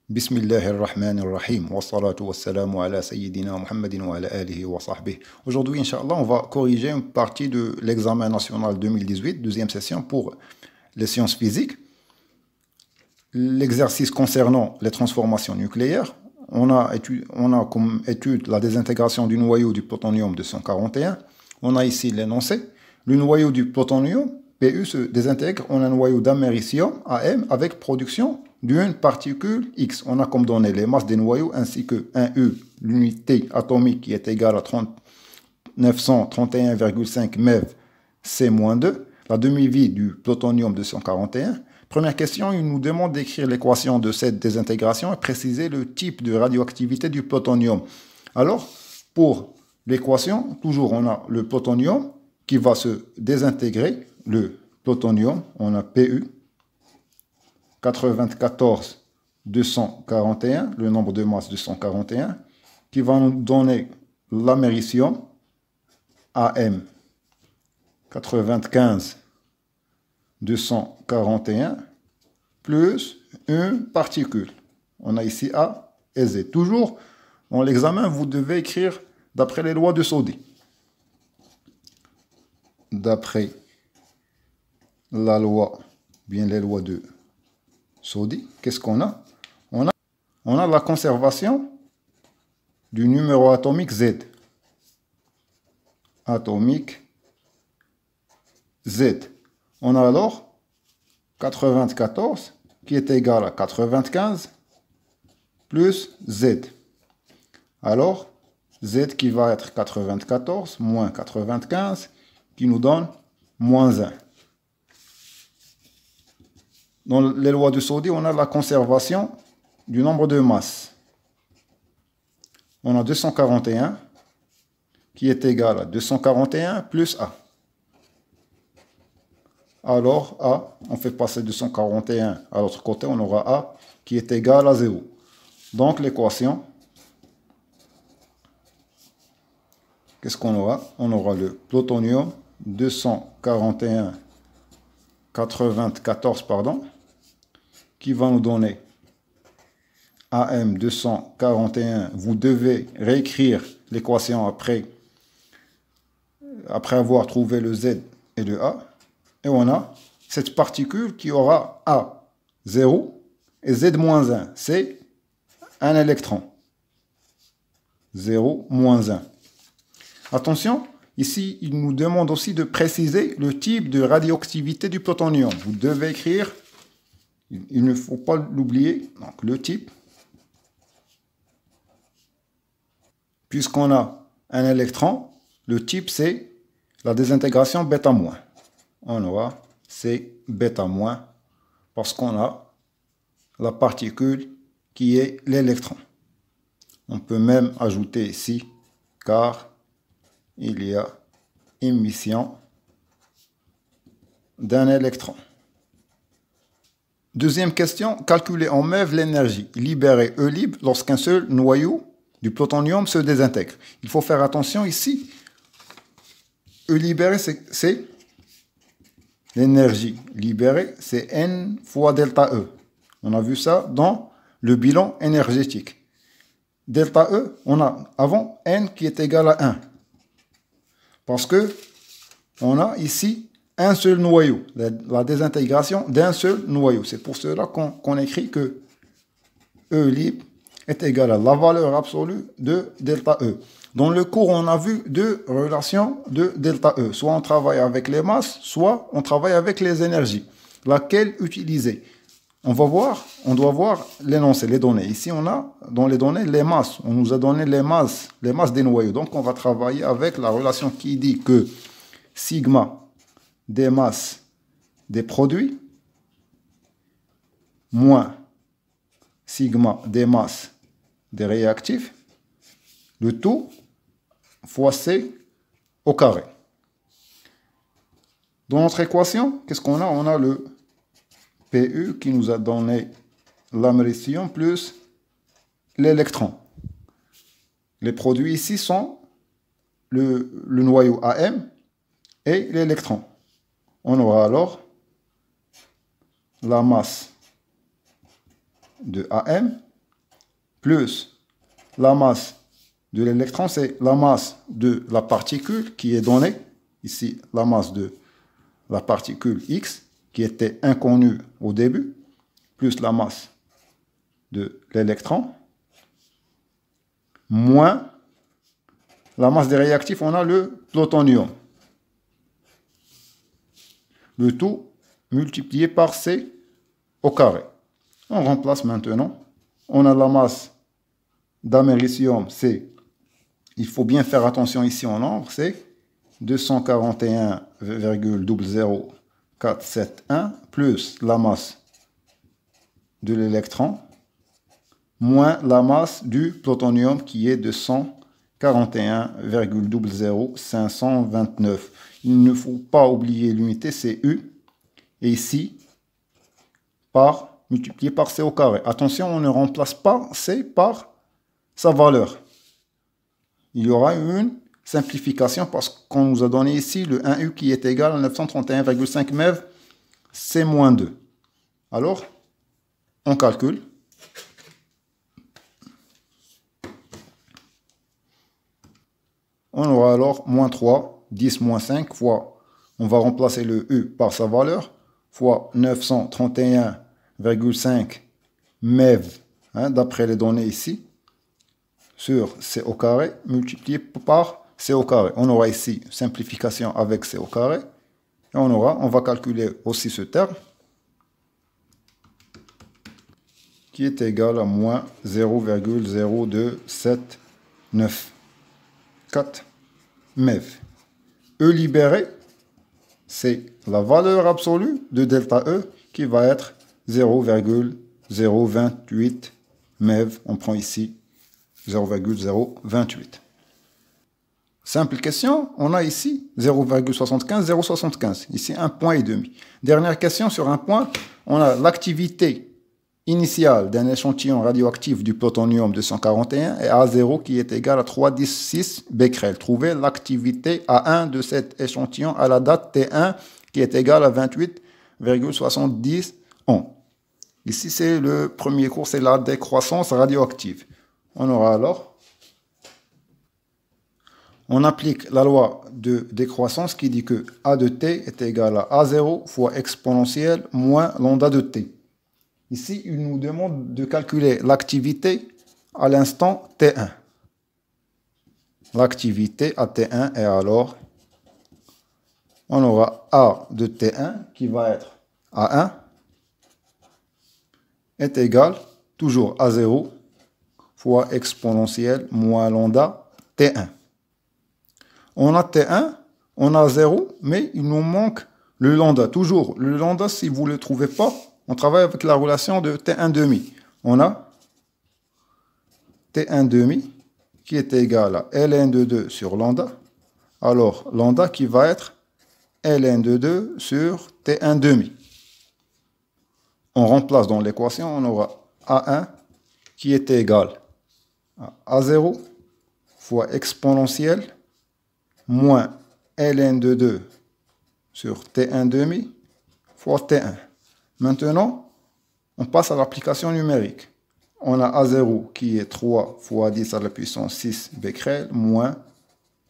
Bismillahirrahmanirrahim. Wassalatu wassalamu ala sayyidina Muhammadin wa ala alihi wa sahbihi. Aujourd'hui, Inch'Allah, on va corriger une partie de l'examen national 2018, deuxième session pour les sciences physiques. L'exercice concernant les transformations nucléaires. On a comme étude la désintégration du noyau du plutonium 241. On a ici l'énoncé. Le noyau du plutonium, Pu, se désintègre en un noyau d'américium, Am, avec production d'une particule X. On a comme donné les masses des noyaux ainsi que 1U, l'unité atomique qui est égale à 931,5 MeV C-2, la demi-vie du plutonium 241. Première question, il nous demande d'écrire l'équation de cette désintégration et préciser le type de radioactivité du plutonium. Alors, pour l'équation, toujours on a le plutonium qui va se désintégrer. Le plutonium, on a Pu, 94 241, le nombre de masse 241, qui va nous donner l'américium, Am, 95 241, plus une particule. On a ici A et Z. Toujours, dans l'examen, vous devez écrire d'après les lois de Soddy. D'après la loi, bien les lois de Soddy, qu'est-ce qu'on a? On a la conservation du numéro atomique Z. Atomique Z. On a alors 94 qui est égal à 95 plus Z. Alors, Z qui va être 94 moins 95 qui nous donne moins 1. Dans les lois de Soddy, on a la conservation du nombre de masses. On a 241 qui est égal à 241 plus A. Alors, A, on fait passer 241 à l'autre côté, on aura A qui est égal à 0. Donc, l'équation, qu'est-ce qu'on aura? On aura le plutonium 241, 94, pardon, qui va nous donner Am 241. Vous devez réécrire l'équation après avoir trouvé le Z et le A. Et on a cette particule qui aura A 0 et Z-1. C'est un électron. 0, moins 1. Attention, ici, il nous demande aussi de préciser le type de radioactivité du plutonium. Vous devez écrire, il ne faut pas l'oublier, donc le type. Puisqu'on a un électron, le type c'est la désintégration bêta-. On aura c'est bêta- parce qu'on a la particule qui est l'électron. On peut même ajouter ici, car il y a émission d'un électron. Deuxième question, calculer en MeV l'énergie libérée E libre lorsqu'un seul noyau du plutonium se désintègre. Il faut faire attention ici. E libéré, c'est l'énergie libérée, c'est N fois delta E. On a vu ça dans le bilan énergétique. Delta E, on a avant N qui est égal à 1. Parce que on a ici un seul noyau, la désintégration d'un seul noyau. C'est pour cela qu'on écrit que E libre est égal à la valeur absolue de delta E. Dans le cours, on a vu deux relations de delta E. Soit on travaille avec les masses, soit on travaille avec les énergies. Laquelle utiliser? On doit voir l'énoncé, les données. Ici, on a dans les données les masses. On nous a donné les masses des noyaux. Donc, on va travailler avec la relation qui dit que sigma des masses des produits moins sigma des masses des réactifs, le tout fois C au carré. Dans notre équation, qu'est-ce qu'on a? On a le Pu qui nous a donné l'américium plus l'électron. Les produits ici sont le noyau Am et l'électron. On aura alors la masse de Am plus la masse de l'électron, c'est la masse de la particule qui est donnée. Ici, la masse de la particule X, qui était inconnue au début, plus la masse de l'électron, moins la masse des réactifs, on a le plutonium. Le tout multiplié par C au carré. On remplace maintenant. On a la masse d'américium, c'est, il faut bien faire attention ici en nombre, c'est 241,00471 plus la masse de l'électron moins la masse du plutonium qui est de 141,00529. Il ne faut pas oublier l'unité, c'est U. Et ici, multiplié par C au carré. Attention, on ne remplace pas C par sa valeur. Il y aura une simplification parce qu'on nous a donné ici le 1U qui est égal à 931,5 MeV, C moins 2. Alors, on calcule. On aura alors moins 3, 10 moins 5 fois, on va remplacer le U par sa valeur, fois 931,5 MeV, d'après les données ici, sur C au carré, multiplié par C au carré. On aura ici simplification avec C au carré. Et on va calculer aussi ce terme, qui est égal à moins 0,0279,4 MeV. E libéré, c'est la valeur absolue de delta E qui va être 0,028 MeV. On prend ici 0,028. Simple question, on a ici 0,75, 0,75. Ici, 1,5 point. Dernière question sur un point, on a l'activité initiale d'un échantillon radioactif du plutonium 241 et A0 qui est égal à 3,6 becquerel. Trouvez l'activité A1 de cet échantillon à la date T1 qui est égale à 28,70 ohm. Ici, c'est le premier cours, c'est la décroissance radioactive. On aura alors, on applique la loi de décroissance qui dit que A de T est égal à A0 fois exponentielle moins lambda de T. Ici, il nous demande de calculer l'activité à l'instant T1. L'activité à T1 est alors, on aura A de T1 qui va être A1 est égal toujours à 0 fois exponentielle moins lambda T1. On a T1, on a 0, mais il nous manque le lambda. Toujours, le lambda, si vous ne le trouvez pas, on travaille avec la relation de T1 demi. On a T1 demi qui est égal à ln de 2 sur lambda. Alors, lambda qui va être ln de 2 sur T1 demi. On remplace dans l'équation, on aura A1 qui est égal à A0 fois exponentielle moins ln de 2 sur T1 demi fois T1. Maintenant, on passe à l'application numérique. On a A0 qui est 3 fois 10 à la puissance 6 becquerel moins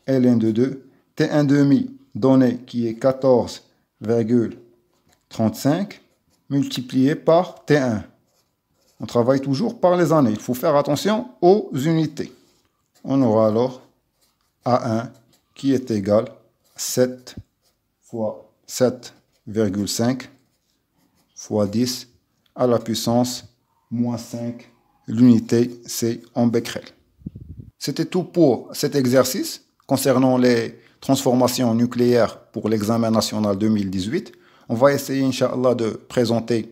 ln de 2. T1 demi donné qui est 14,35 multiplié par T1. On travaille toujours par les années. Il faut faire attention aux unités. On aura alors A1 qui est égal à 7 fois 7,5 fois 10 à la puissance moins 5. L'unité, c'est en becquerel. C'était tout pour cet exercice concernant les transformations nucléaires pour l'examen national 2018. On va essayer, Inch'Allah, de présenter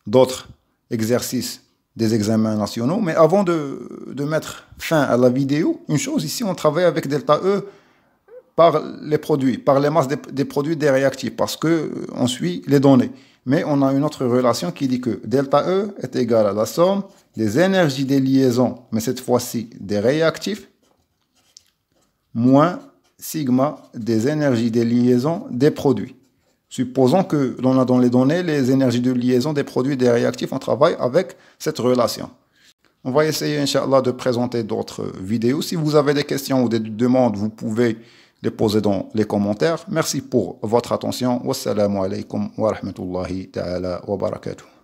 d'autres exercices des examens nationaux. Mais avant de mettre fin à la vidéo, une chose, ici, on travaille avec delta E par les produits, par les masses des produits des réactifs, parce qu'on suit les données. Mais on a une autre relation qui dit que delta E est égal à la somme des énergies des liaisons, mais cette fois-ci des réactifs, moins sigma des énergies des liaisons des produits. Supposons que l'on a dans les données les énergies de liaison des produits des réactifs, on travaille avec cette relation. On va essayer, Inch'Allah, de présenter d'autres vidéos. Si vous avez des questions ou des demandes, vous pouvez les poser dans les commentaires. Merci pour votre attention. Wassalamu alaikum wa rahmatullahi ta'ala wa barakatuh.